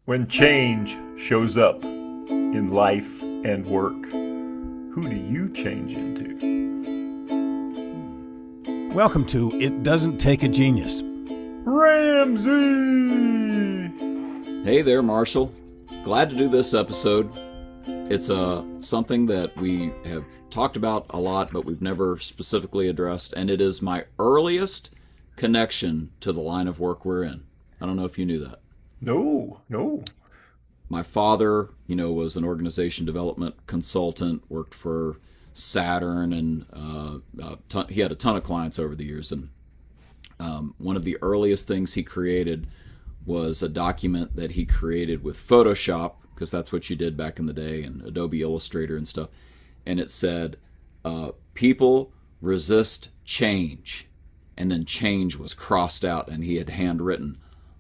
When change shows up in life and work, who do you change into? Welcome to It Doesn't Take a Genius. Ramsey! Hey there, Marshall. Glad to do this episode. It's something that we have talked about a lot, but we've never specifically addressed, and it is my earliest connection to the line of work we're in. I don't know if you knew that. No. My father, was an organization development consultant, worked for Saturn, and he had a ton of clients over the years. And one of the earliest things he created was a document that he created with Photoshop, because that's what you did back in the day, and Adobe Illustrator and stuff. And it said, people resist change. And then change was crossed out, and he had handwritten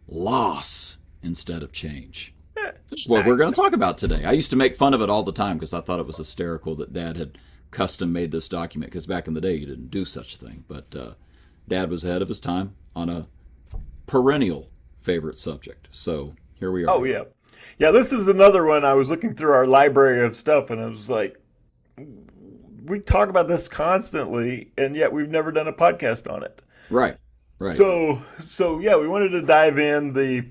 loss instead of change. That's what we're going to talk about today. I used to make fun of it all the time because I thought it was hysterical that Dad had custom made this document, because back in the day you didn't do such a thing. But Dad was ahead of his time on a perennial favorite subject. So here we are. Oh, yeah. Yeah, this is another one. I was looking through our library of stuff, and I was like, we talk about this constantly, and yet we've never done a podcast on it. Right. So yeah, we wanted to dive in the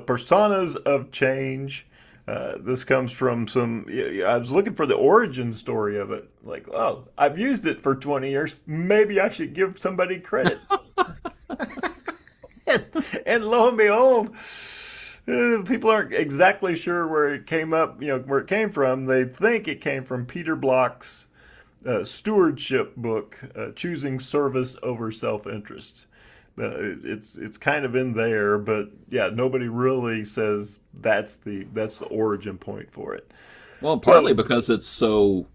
personas of change. This comes from I was looking for the origin story of it. Like, oh, I've used it for 20 years. Maybe I should give somebody credit. and lo and behold, people aren't exactly sure where it came up. Where it came from. They think it came from Peter Block's stewardship book, Choosing Service Over Self-Interest. It's kind of in there, but yeah, nobody really says that's the origin point for it. Well, partly because it's so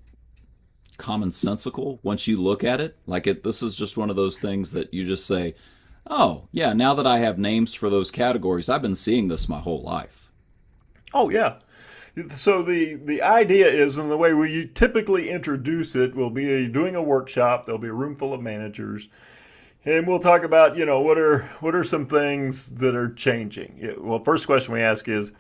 commonsensical once you look at it. This is just one of those things that you just say, oh, yeah, now that I have names for those categories, I've been seeing this my whole life. Oh, yeah. So the idea is, and the way we typically introduce it, will be doing a workshop. There'll be a room full of managers. And we'll talk about, what are some things that are changing? Well, first question we ask is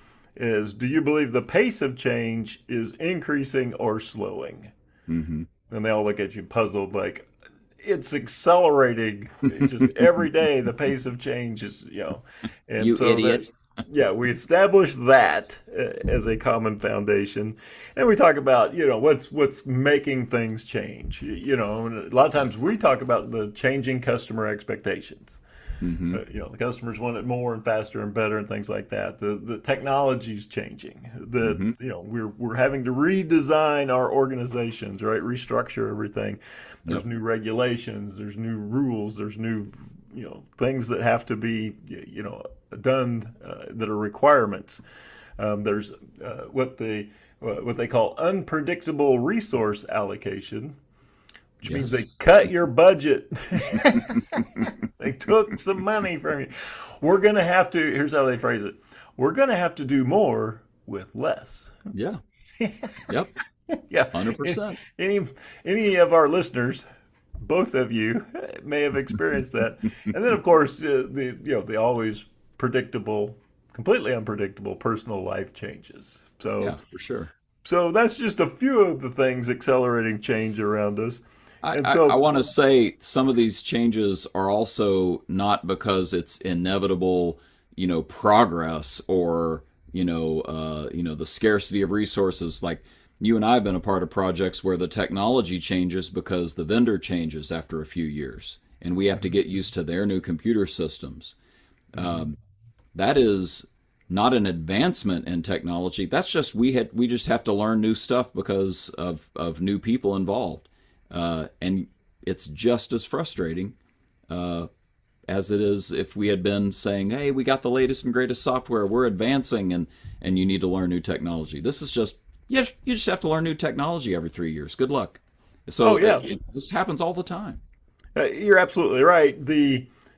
do you believe the pace of change is increasing or slowing? Mm-hmm. And they all look at you puzzled, like, it's accelerating. Just every day the pace of change is, And you so idiot. We establish that as a common foundation, and we talk about what's making things change. And a lot of times we talk about the changing customer expectations. Mm-hmm. The customers want it more and faster and better and things like that. The technology's changing. We're having to redesign our organizations, right? Restructure everything. There's new regulations. There's new rules. There's new things that have to be done that are requirements. There's what they call unpredictable resource allocation, which means they cut your budget. They took some money from you. We're going to have to, here's how they phrase it, we're going to have to do more with less. Yeah. Yep. Yeah. 100%. Any of our listeners, both of you, may have experienced that. And then, of course, the always predictable, completely unpredictable personal life changes. So yeah, for sure. So that's just a few of the things accelerating change around us. I want to say some of these changes are also not because it's inevitable, progress or, the scarcity of resources. Like you and I have been a part of projects where the technology changes because the vendor changes after a few years and we have to get used to their new computer systems. That is not an advancement in technology. That's just we just have to learn new stuff because of new people involved. And it's just as frustrating as it is if we had been saying, hey, we got the latest and greatest software, we're advancing, and you need to learn new technology. This is just, you just have to learn new technology every 3 years. Good luck. So this happens all the time. You're absolutely right.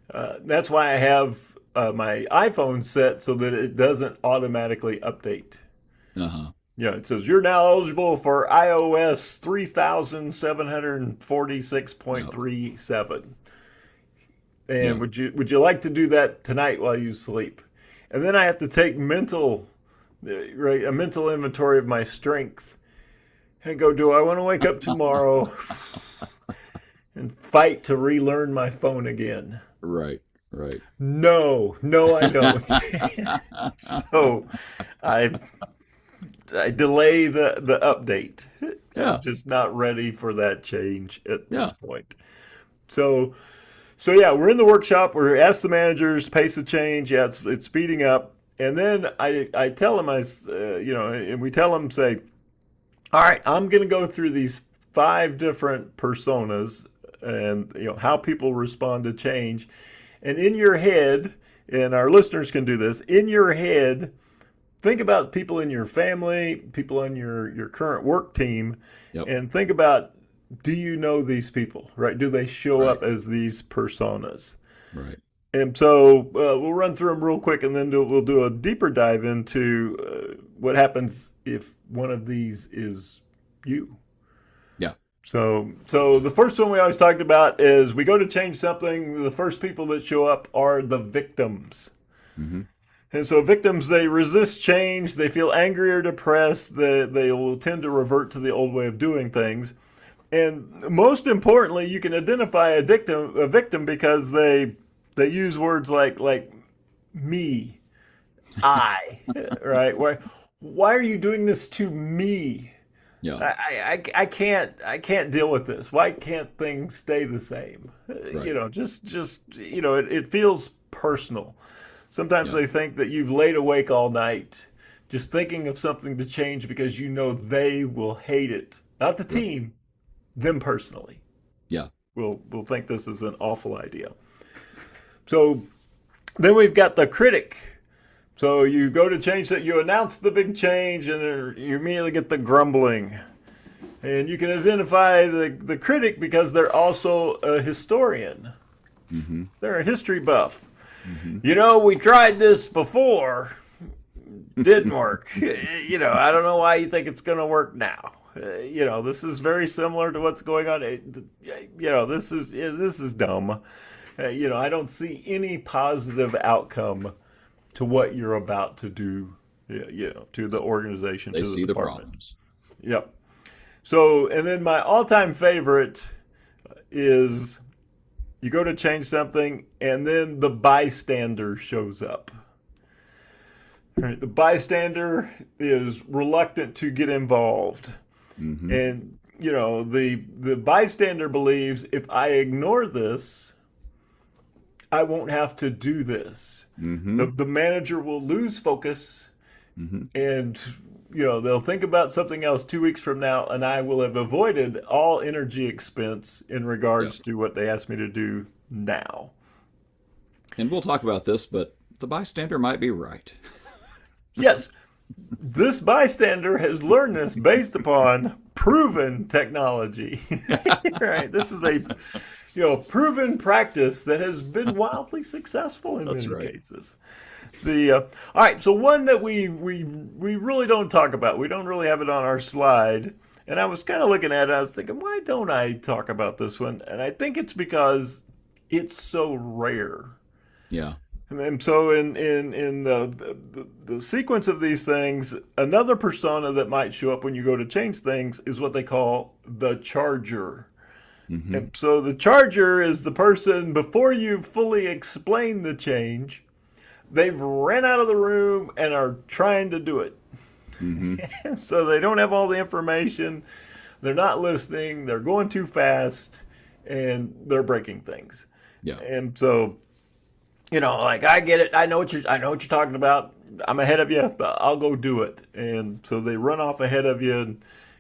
That's why I have my iPhone set so that it doesn't automatically update. Uh-huh. It says you're now eligible for iOS 3746.37. And would you like to do that tonight while you sleep? And then I have to take mental right, a mental inventory of my strength and go, do I want to wake up tomorrow and fight to relearn my phone again? Right. Right. No, no, I don't. So I I delay the update. I'm Yeah. just not ready for that change at this Yeah. point. So so yeah, we're in the workshop. We're asked the managers pace of change. Yeah, it's speeding up. And then I tell them and we tell them say, all right, I'm going to go through these five different personas and how people respond to change. And in your head, and our listeners can do this, in your head, think about people in your family, people on your current work team, Yep. and think about, do you know these people, right? Do they show Right. up as these personas? Right. And so we'll run through them real quick, and then we'll do a deeper dive into what happens if one of these is you. Yeah. So the first one we always talked about is we go to change something. The first people that show up are the victims. Mm-hmm. And so victims, they resist change. They feel angry or depressed. They will tend to revert to the old way of doing things. And most importantly, you can identify a victim because they use words like me, I, right? Why are you doing this to me? Yeah. I can't deal with this. Why can't things stay the same? Right. It feels personal. Sometimes Yeah. they think that you've laid awake all night just thinking of something to change because you know they will hate it. Not the Right. team, them personally. Yeah. Will think this is an awful idea. So then we've got the critic. So you go to change that, you announce the big change, and you immediately get the grumbling. And you can identify the critic because they're also a historian. Mm-hmm. They're a history buff. Mm-hmm. We tried this before. Didn't work. I don't know why you think it's going to work now. This is very similar to what's going on. This is dumb. I don't see any positive outcome to what you're about to do, to the organization, They to the see the department. problems. Yep. So, and then my all-time favorite is you go to change something, and then the bystander shows up. Right? The bystander is reluctant to get involved. Mm-hmm. And, the bystander believes if I ignore this, I won't have to do this. Mm-hmm. The manager will lose focus Mm-hmm. and they'll think about something else 2 weeks from now, and I will have avoided all energy expense in regards Yep. to what they asked me to do now. And we'll talk about this, but the bystander might be right. Yes, this bystander has learned this based upon proven technology. Right? This is a proven practice that has been wildly successful in That's many right. cases. All right, so one that we really don't talk about. We don't really have it on our slide. And I was kind of looking at it. I was thinking, why don't I talk about this one? And I think it's because it's so rare. Yeah. And so in the sequence of these things, another persona that might show up when you go to change things is what they call the charger. Mm-hmm. And so the charger is the person before you fully explain the change, they've ran out of the room and are trying to do it. Mm-hmm. So they don't have all the information. They're not listening. They're going too fast, and they're breaking things. Yeah. And so, I get it. I know what you're talking about. I'm ahead of you. I'll go do it. And so they run off ahead of you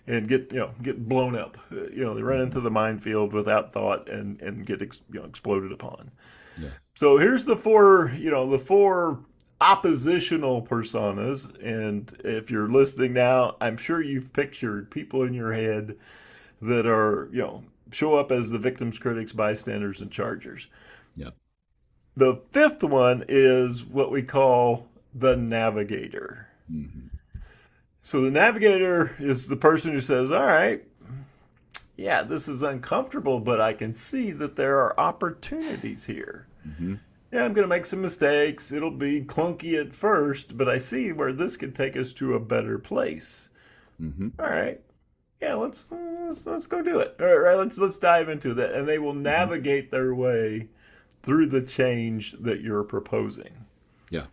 and get blown up. They run into the minefield without thought and get exploded upon. Yeah. So here's the four oppositional personas, and if you're listening now, I'm sure you've pictured people in your head that are show up as the victims, critics, bystanders, and chargers. Yeah. The fifth one is what we call the navigator. Mm-hmm. So the navigator is the person who says, all right, yeah, this is uncomfortable, but I can see that there are opportunities here. Mm-hmm. yeah, I'm going to make some mistakes. It'll be clunky at first, but I see where this could take us to a better place. Hmm. All right. Yeah, let's go do it. All right, let's dive into that, and they will Hmm. navigate their way through the change that you're proposing. Yeah.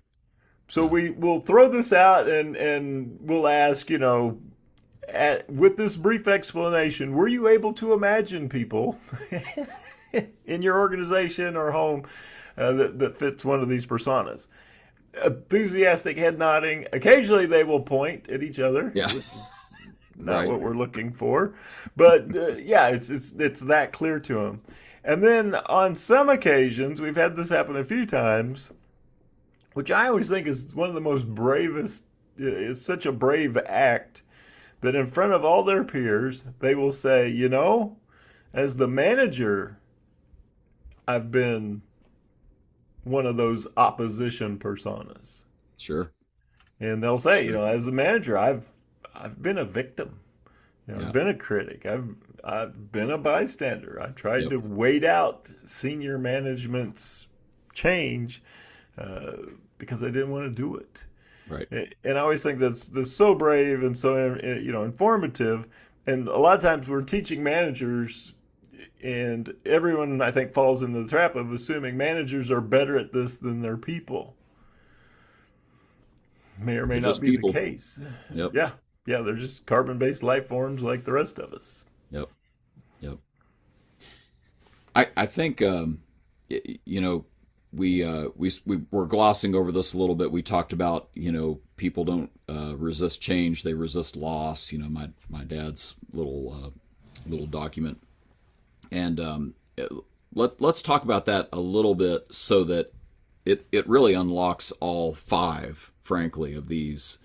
So Yeah. we will throw this out, and we'll ask, with this brief explanation, were you able to imagine people in your organization or home that fits one of these personas? Enthusiastic head nodding. Occasionally they will point at each other, Yeah. which is not Right. what we're looking for. But yeah, it's that clear to them. And then on some occasions, we've had this happen a few times, which I always think is one of the most bravest. It's such a brave act that in front of all their peers, they will say, as the manager, I've been one of those opposition personas. Sure. And they'll say, Sure. as a manager, I've been a victim. I've Yeah. been a critic. I've been a bystander. I've tried Yep. to wait out senior management's change because I didn't want to do it. Right. And I always think that's so brave and so informative. And a lot of times we're teaching managers, and everyone I think falls into the trap of assuming managers are better at this than their people. May or may They're not just be the people. case. Yep. Yeah, yeah, they're just carbon-based life forms like the rest of us. Yep. Yep. I think you know we were glossing over this a little bit. We talked about people don't resist change; they resist loss. My dad's little document, and let's talk about that a little bit so that it really unlocks all five, frankly, of these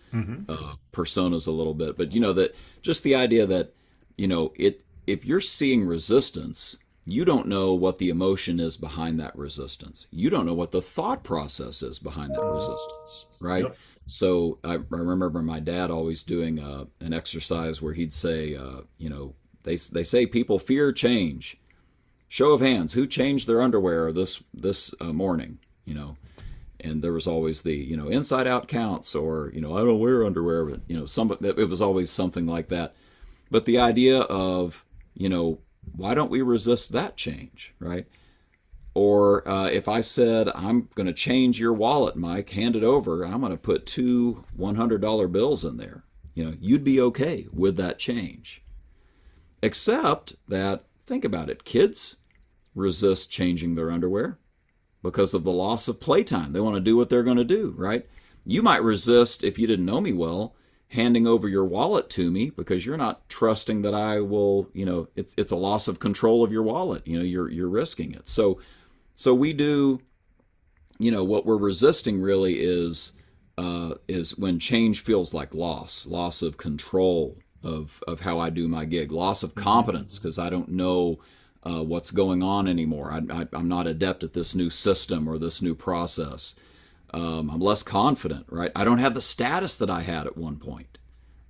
personas a little bit. But that just the idea that if you're seeing resistance, you don't know what the emotion is behind that resistance. You don't know what the thought process is behind that resistance, right? Yep. So I remember my dad always doing an exercise where he'd say, they say people fear change. Show of hands, who changed their underwear this morning? And there was always the inside out counts, or I don't wear underwear, but it was always something like that. But the idea of why don't we resist that change, right? Or if I said, I'm going to change your wallet, Mike, hand it over, I'm going to put two $100 bills in there, you'd be okay with that change. Except that, think about it, kids resist changing their underwear because of the loss of playtime. They want to do what they're going to do, right? You might resist, if you didn't know me well, handing over your wallet to me because you're not trusting that I will, it's a loss of control of your wallet. You're risking it. So we do, what we're resisting really is when change feels like loss of control of how I do my gig, loss of competence because I don't know what's going on anymore. I'm not adept at this new system or this new process. I'm less confident, right? I don't have the status that I had at one point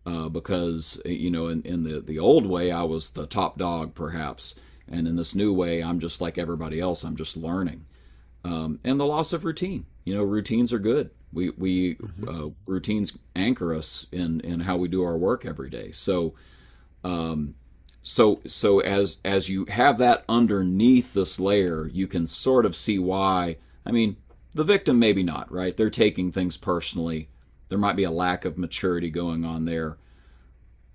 because, in the old way, I was the top dog, perhaps. And in this new way, I'm just like everybody else. I'm just learning. And the loss of routine. Routines are good. We routines anchor us in how we do our work every day. So as you have that underneath this layer, you can sort of see why. I mean, the victim maybe not, right? They're taking things personally. There might be a lack of maturity going on there.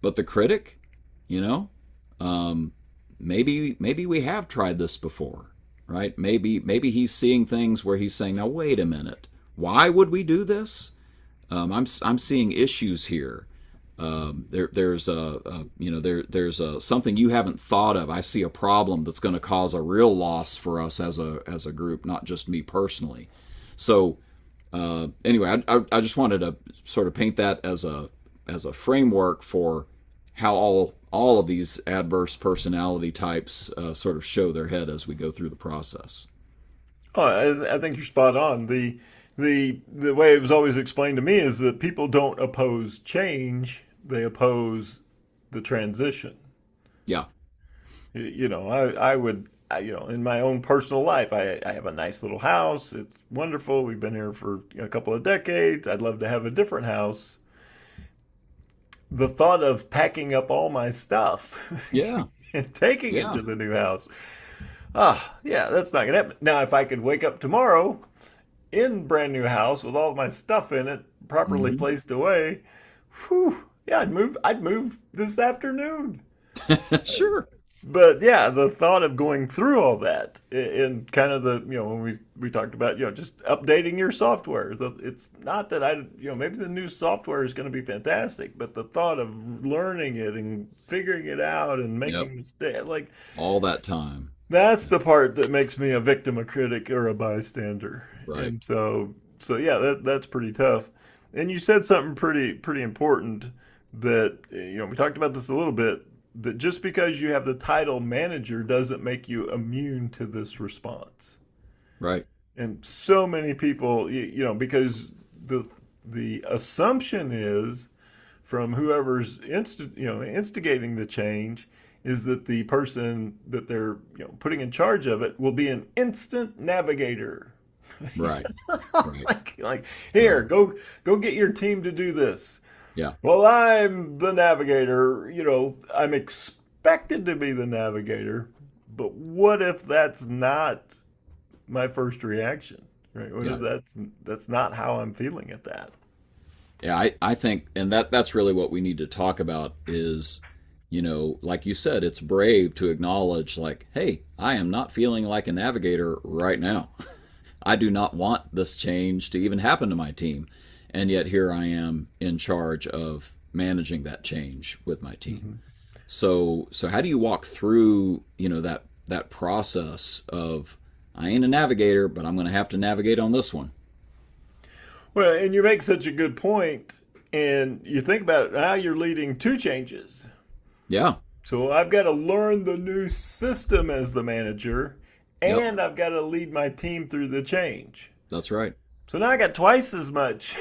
But the critic, maybe we have tried this before, right? Maybe he's seeing things where he's saying, now wait a minute, why would we do this? I'm seeing issues here. There's something you haven't thought of. I see a problem that's going to cause a real loss for us as a group, not just me personally. So anyway, I just wanted to sort of paint that as a framework for how all of these adverse personality types sort of show their head as we go through the process. Oh, I think you're spot on. The way it was always explained to me is that people don't oppose change; they oppose the transition. Yeah. I would in my own personal life, I have a nice little house. It's wonderful. We've been here for a couple of decades. I'd love to have a different house. The thought of packing up all my stuff Yeah. and taking it Yeah. to the new house, yeah, that's not gonna happen. Now, if I could wake up tomorrow in brand new house with all my stuff in it, properly Hmm. placed away, whew, yeah, I'd move this afternoon. Sure. But yeah, the thought of going through all that and kind of when we talked about, just updating your software. It's not that maybe the new software is going to be fantastic, but the thought of learning it and figuring it out and Yep. making mistakes, like All that time. that's the part that makes me a victim, a critic, or a bystander. Right. And so yeah, that's pretty tough. And you said something pretty important that we talked about this a little bit, that just because you have the title manager doesn't make you immune to this response. Right. And so many people, because the assumption is from whoever's instigating the change is that the person that they're putting in charge of it will be an instant navigator. Right. Right. Like here, go get your team to do this. Yeah. Well, I'm the navigator. I'm expected to be the navigator, but what if that's not my first reaction? Right? What Yeah. if that's not how I'm feeling at that? Yeah, I think, and that's really what we need to talk about is, like you said, it's brave to acknowledge, like, hey, I am not feeling like a navigator right now. I do not want this change to even happen to my team. And yet here I am in charge of managing that change with my team. So how do you walk through, that process of, I ain't a navigator, but I'm going to have to navigate on this one. Well, and you make such a good point, and you think about it, now you're leading two changes. Yeah. So I've got to learn the new system as the manager, Yep. and I've got to lead my team through the change. That's right. So now I got twice as much.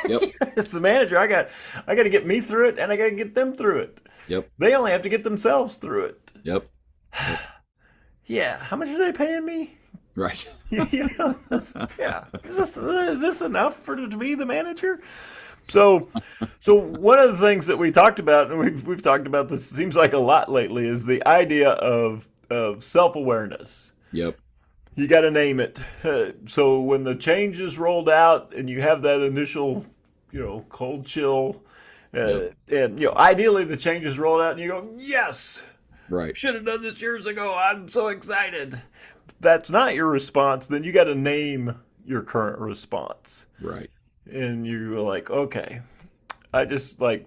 Yep. As the manager, I got to get me through it, and I got to get them through it. Yep. They only have to get themselves through it. Yep. Yeah, how much are they paying me? Right. Yeah. Is this enough to be the manager? So one of the things that we talked about, and we've talked about this, seems like a lot lately, is the idea of self-awareness. Yep. You got to name it. So when the change is rolled out and you have that initial, cold chill, Yep. and ideally the change is rolled out and you go, yes, Right. should have done this years ago. I'm so excited. If that's not your response, then you got to name your current response. Right. And you're like, okay, I just like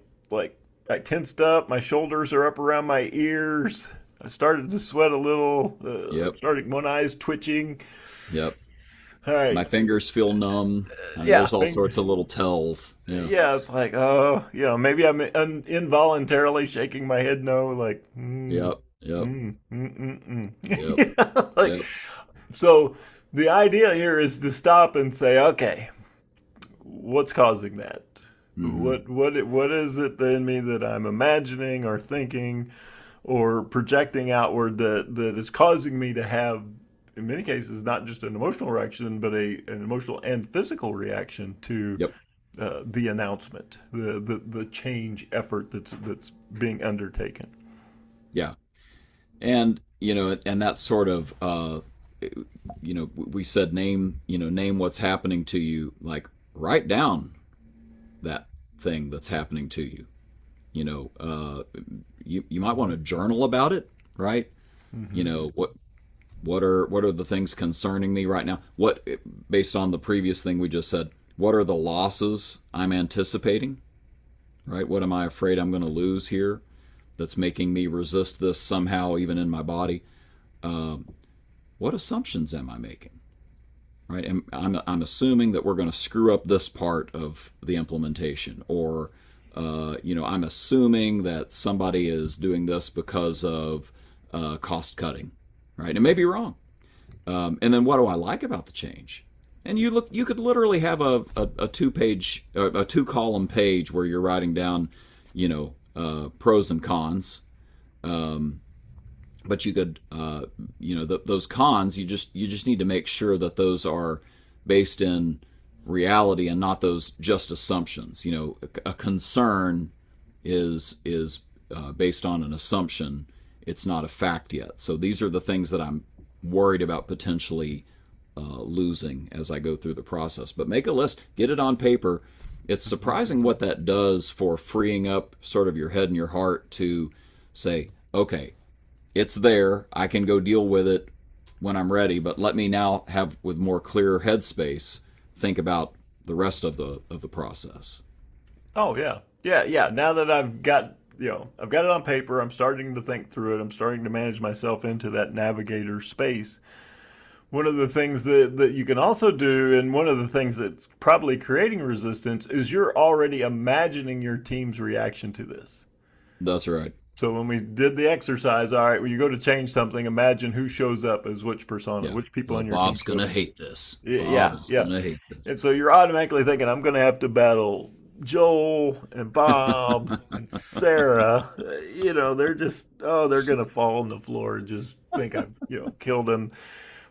I tensed up. My shoulders are up around my ears. I started to sweat a little. Yep. Started one eye's twitching. Yep. All right. My fingers feel numb. Yeah, There's all sorts of little tells. Yeah. Yeah, it's like, oh, maybe I'm involuntarily shaking my head no, like, Yep. Yep. Yep. like, Yep. so the idea here is to stop and say, okay, what's causing that? Mhm. What is it in me that I'm imagining or thinking or projecting outward that is causing me to have, in many cases, not just an emotional reaction, but an emotional and physical reaction to Yep. the announcement, the change effort that's being undertaken. Yeah. And, and that's sort of, we said name what's happening to you, like write down that thing that's happening to you. You might want to journal about it, right? What are the things concerning me right now? What, based on the previous thing we just said, what are the losses I'm anticipating? Right? What am I afraid I'm going to lose here that's making me resist this somehow, even in my body? What assumptions am I making? Right? And I'm assuming that we're going to screw up this part of the implementation, or I'm assuming that somebody is doing this because of cost cutting, right? It may be wrong. And then what do I like about the change? And you could literally have a 2-column page where you're writing down, pros and cons. but you could, those cons, you just need to make sure that those are based in reality and not those just assumptions. A concern is based on an assumption. It's not a fact yet. So these are the things that I'm worried about potentially losing as I go through the process. But make a list, get it on paper. It's surprising what that does for freeing up sort of your head and your heart to say, okay, it's there. I can go deal with it when I'm ready, but let me now have, with more clear headspace, think about the rest of the process. Oh yeah, yeah. Now that I've got I've got it on paper, I'm starting to think through it. I'm starting to manage myself into that navigator space. One of the things that you can also do, and one of the things that's probably creating resistance, is you're already imagining your team's reaction to this. That's right. So when we did the exercise, all right, when you go to change something, imagine who shows up as which persona, Yeah. which people Well, on your Bob's team. going to hate this. Yeah, Bob's yeah. going to hate this. And so you're automatically thinking, I'm going to have to battle Joel and Bob and Sarah. They're just, they're going to fall on the floor and just think I've, killed them.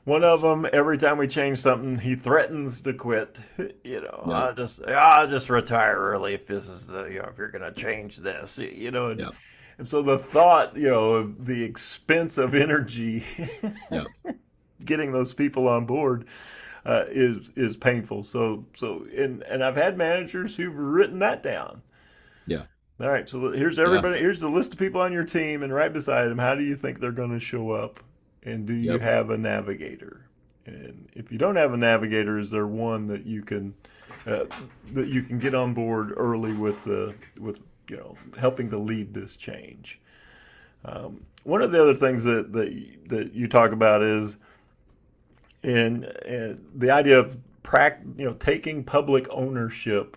One of them, every time we change something, he threatens to quit. Yeah. I'll just retire early if this is if you're going to change this, and, Yeah. and so the thought, of the expense of energy Yeah. getting those people on board is painful. And I've had managers who've written that down. Yeah. All right, so here's everybody. Here's the list of people on your team, and right beside them, how do you think they're going to show up? And do you Yep. have a navigator? And if you don't have a navigator, is there one that you can get on board early with helping to lead this change? One of the other things that you talk about is in the idea of taking public ownership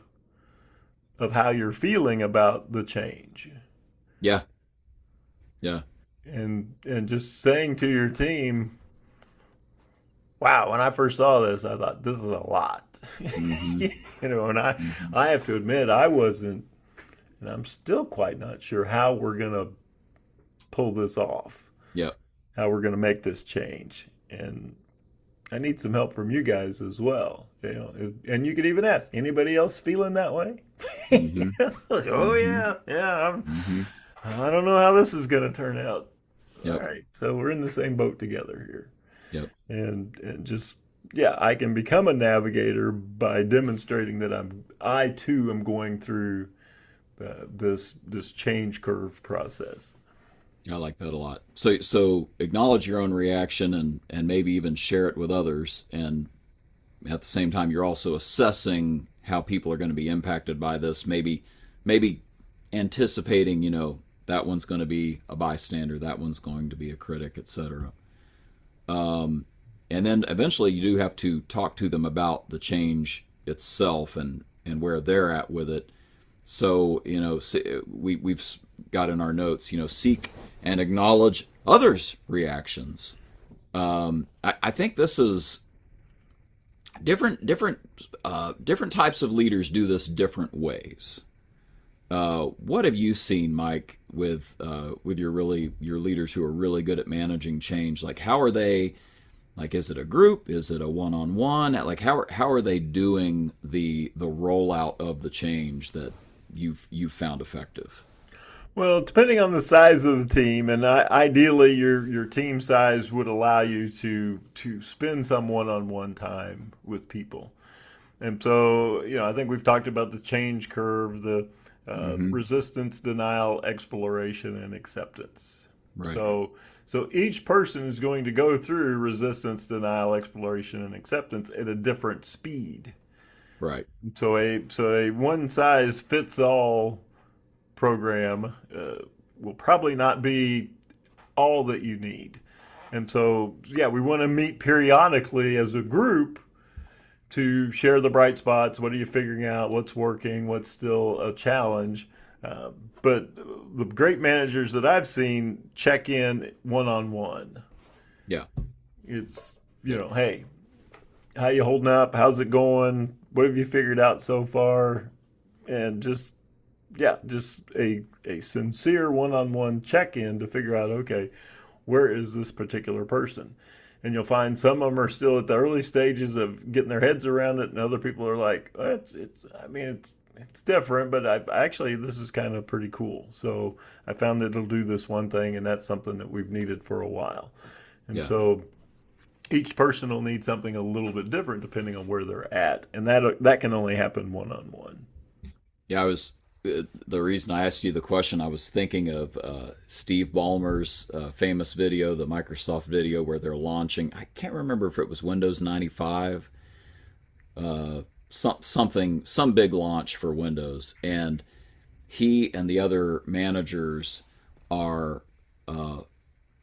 of how you're feeling about the change. Yeah. Yeah. And just saying to your team, wow, when I first saw this, I thought this is a lot. Mm-hmm. And I have to admit I wasn't, and I'm still quite not sure how we're going to pull this off, Yeah. how we're going to make this change. And I need some help from you guys as well. And you could even ask, anybody else feeling that way? Mm-hmm. Oh yeah, Mm-hmm. I don't know how this is going to turn out. Yep. All right, so we're in the same boat together here. Yep. And just I can become a navigator by demonstrating that I too am going through this change curve process. I like that a lot. So acknowledge your own reaction and maybe even share it with others. And at the same time, you're also assessing how people are going to be impacted by this. Maybe anticipating, that one's going to be a bystander, that one's going to be a critic, etc. And then eventually you do have to talk to them about the change itself and where they're at with it. So, we've got in our notes, seek and acknowledge others' reactions. I think this is different types of leaders do this different ways. What have you seen, Mike, with your leaders who are really good at managing change? Like, how are they? Like, is it a group? Is it a one-on-one? Like, how are they doing the rollout of the change that you've found effective? Well, depending on the size of the team, and ideally your team size would allow you to spend some one-on-one time with people. And so, I think we've talked about the change curve, the resistance, denial, exploration, and acceptance. Right. So each person is going to go through resistance, denial, exploration, and acceptance at a different speed. Right. So a one size fits all program will probably not be all that you need. And so, we want to meet periodically as a group to share the bright spots. What are you figuring out? What's working? What's still a challenge? But the great managers that I've seen check in one-on-one. Yeah. It's, hey, how you holding up? How's it going? What have you figured out so far? And just a sincere one-on-one check-in to figure out, okay, where is this particular person? And you'll find some of them are still at the early stages of getting their heads around it, and other people are like, oh, it's different, but actually this is kind of pretty cool. So I found that it'll do this one thing, and that's something that we've needed for a while. And Yeah. so each person will need something a little bit different depending on where they're at, and that can only happen one on one. Yeah, the reason I asked you the question, I was thinking of Steve Ballmer's famous video, the Microsoft video where they're launching. I can't remember if it was Windows 95, some big launch for Windows, and he and the other managers are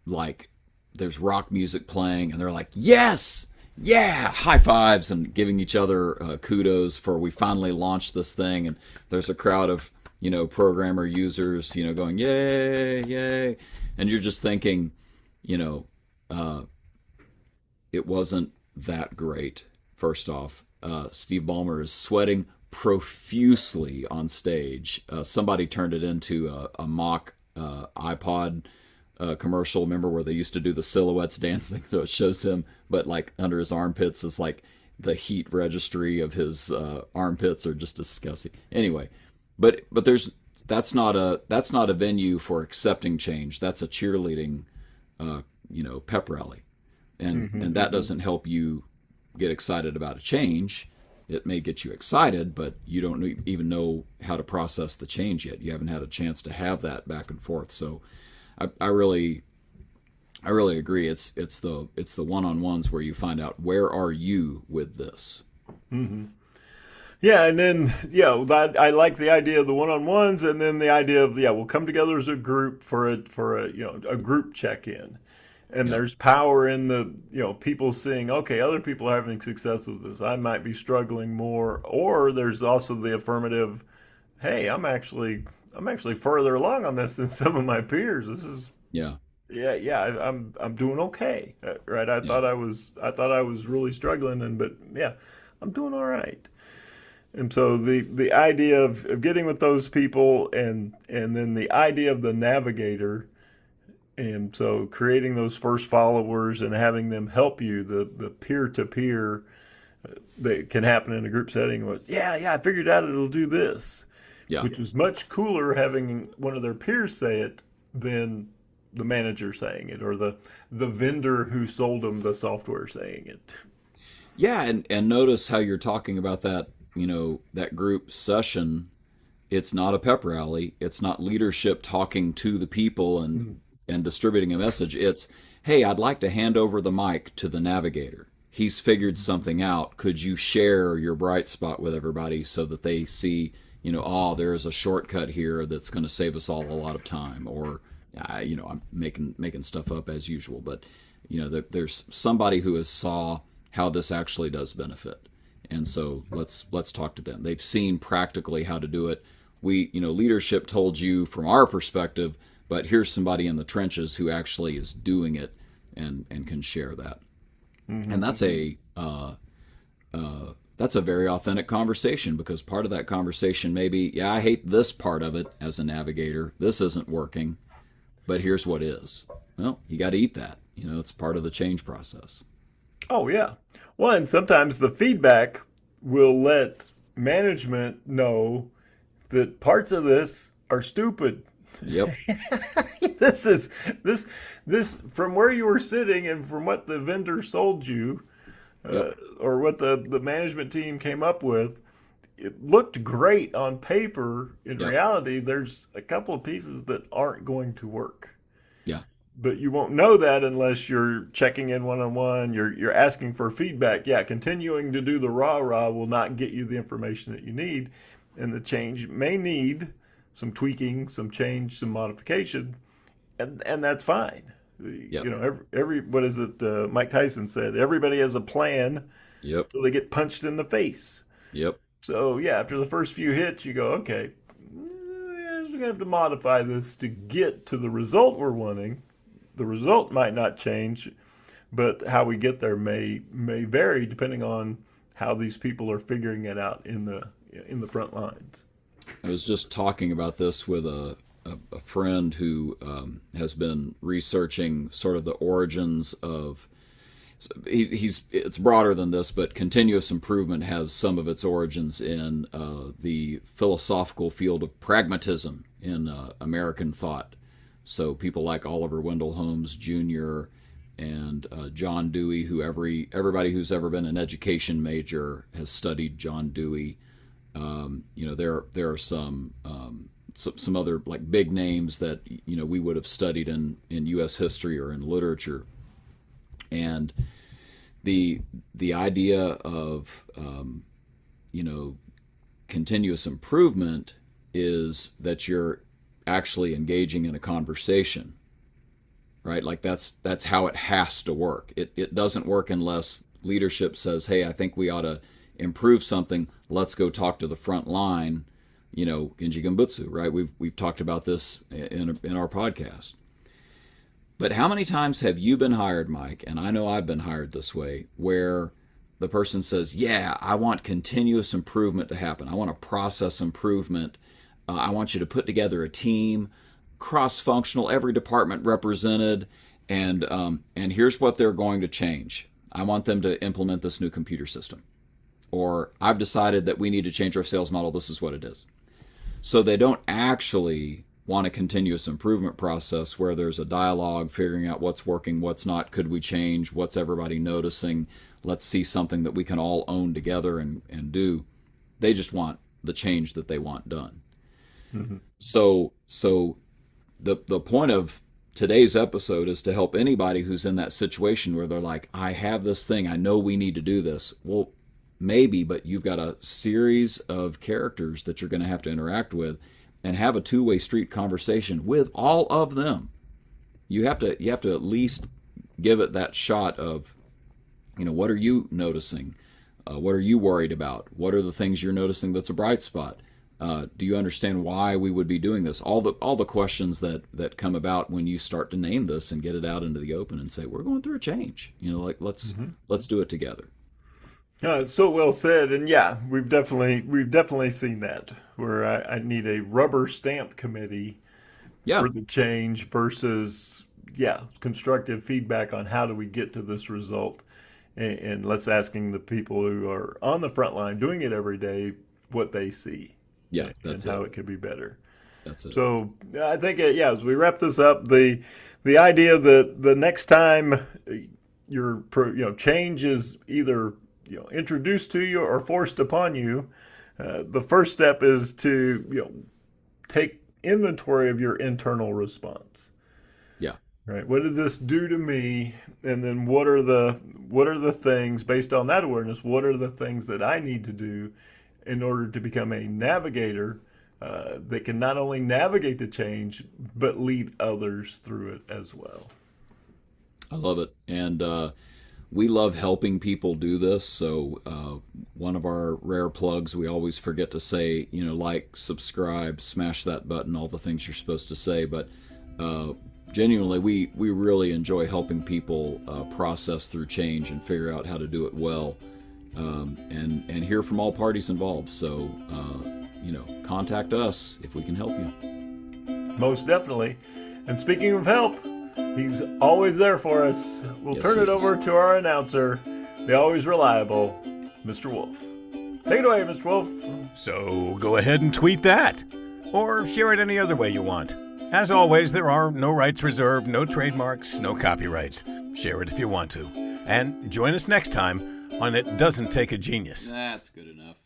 like, there's rock music playing, and they're like, yes, yeah, high fives and giving each other kudos for we finally launched this thing. And there's a crowd of, programmer users, going, yay, yay. And you're just thinking, it wasn't that great. First off, Steve Ballmer is sweating profusely on stage. Somebody turned it into a mock iPod commercial, remember, where they used to do the silhouettes dancing, so it shows him, but like under his armpits is like the heat registry of his armpits are just disgusting. Anyway, but that's not a venue for accepting change. That's a cheerleading pep rally, and that doesn't help you get excited about a change. It may get you excited, but you don't even know how to process the change yet. You haven't had a chance to have that back and forth. So I really agree. It's the one-on-ones where you find out, where are you with this? Mm-hmm. Yeah, and then I like the idea of the one-on-ones, and then the idea of we'll come together as a group for a group check-in, and there's power in the people seeing, okay, other people are having success with this. I might be struggling more, or there's also the affirmative, hey, I'm actually further along on this than some of my peers. This is I'm doing okay, right? I thought I was really struggling, but I'm doing all right. And so the idea of getting with those people, and then the idea of the Navigator, and so creating those first followers and having them help you, the peer to peer that can happen in a group setting was I figured out it'll do this. Yeah. Which was much cooler having one of their peers say it than the manager saying it, or the vendor who sold them the software saying it. Yeah, and notice how you're talking about that, that group session. It's not a pep rally. It's not leadership talking to the people and distributing a message. It's, hey, I'd like to hand over the mic to the Navigator. He's figured something out. Could you share your bright spot with everybody so that they see, there's a shortcut here that's going to save us all a lot of time, or, I'm making stuff up as usual, but, there's somebody who has saw how this actually does benefit. And so let's talk to them. They've seen practically how to do it. We, leadership told you from our perspective, but here's somebody in the trenches who actually is doing it and can share that. Mm-hmm. And that's a very authentic conversation, because part of that conversation may be, I hate this part of it as a navigator. This isn't working, but here's what is. Well, you got to eat that. It's part of the change process. Oh, yeah. Well, and sometimes the feedback will let management know that parts of this are stupid. Yep. this from where you were sitting and from what the vendor sold you, or what the management team came up with, it looked great on paper. In reality, there's a couple of pieces that aren't going to work. Yeah. But you won't know that unless you're checking in one-on-one. You're asking for feedback. Yeah, continuing to do the rah-rah will not get you the information that you need, and the change may need some tweaking, some change, some modification, and that's fine. Yep. Every what is it? Mike Tyson said, everybody has a plan. Yep. So they get punched in the face. Yep. So after the first few hits, you go, okay, we're gonna have to modify this to get to the result we're wanting. The result might not change, but how we get there may vary depending on how these people are figuring it out in the front lines. I was just talking about this with a friend who has been researching sort of the origins of. It's broader than this, but continuous improvement has some of its origins in the philosophical field of pragmatism in American thought. So people like Oliver Wendell Holmes Jr. and John Dewey, who everybody who's ever been an education major has studied John Dewey. There are some other like big names that we would have studied in U.S. history or in literature. And the idea of continuous improvement is that you're actually engaging in a conversation, right? Like that's how it has to work. It doesn't work unless leadership says, "Hey, I think we ought to improve something. Let's go talk to the front line." Genji Gambutsu, right? We've talked about this in our podcast. But how many times have you been hired, Mike, and I know I've been hired this way, where the person says, yeah, I want continuous improvement to happen. I want a process improvement. I want you to put together a team, cross-functional, every department represented, and here's what they're going to change. I want them to implement this new computer system. Or I've decided that we need to change our sales model. This is what it is. So they don't actually want a continuous improvement process where there's a dialogue, figuring out what's working, what's not, could we change, what's everybody noticing, let's see something that we can all own together and do. They just want the change that they want done. Mm-hmm. So the point of today's episode is to help anybody who's in that situation where they're like, I have this thing, I know we need to do this. Well, maybe, but you've got a series of characters that you're going to have to interact with and have a two-way street conversation with all of them. You have to at least give it that shot of, what are you noticing? What are you worried about? What are the things you're noticing that's a bright spot? Do you understand why we would be doing this? All the questions that come about when you start to name this and get it out into the open and say, we're going through a change. Let's do it together. It's so well said, and yeah, we've definitely seen that where I need a rubber stamp committee for the change versus constructive feedback on how do we get to this result, and let's asking the people who are on the front line doing it every day what they see, and how it could be better. That's it. So I think as we wrap this up, the idea that the next time your change is either introduced to you or forced upon you, the first step is to take inventory of your internal response. Yeah. Right. What did this do to me? And then what are the things based on that awareness? What are the things that I need to do in order to become a navigator that can not only navigate the change but lead others through it as well? I love it, and we love helping people do this. So one of our rare plugs, we always forget to say, like, subscribe, smash that button, all the things you're supposed to say. But genuinely, we really enjoy helping people process through change and figure out how to do it well, and hear from all parties involved. So, contact us if we can help you. Most definitely. And speaking of help, he's always there for us. We'll turn it over to our announcer, the always reliable Mr. Wolf. Take it away, Mr. Wolf. So go ahead and tweet that, or share it any other way you want. As always, there are no rights reserved, no trademarks, no copyrights. Share it if you want to. And join us next time on It Doesn't Take a Genius. That's good enough.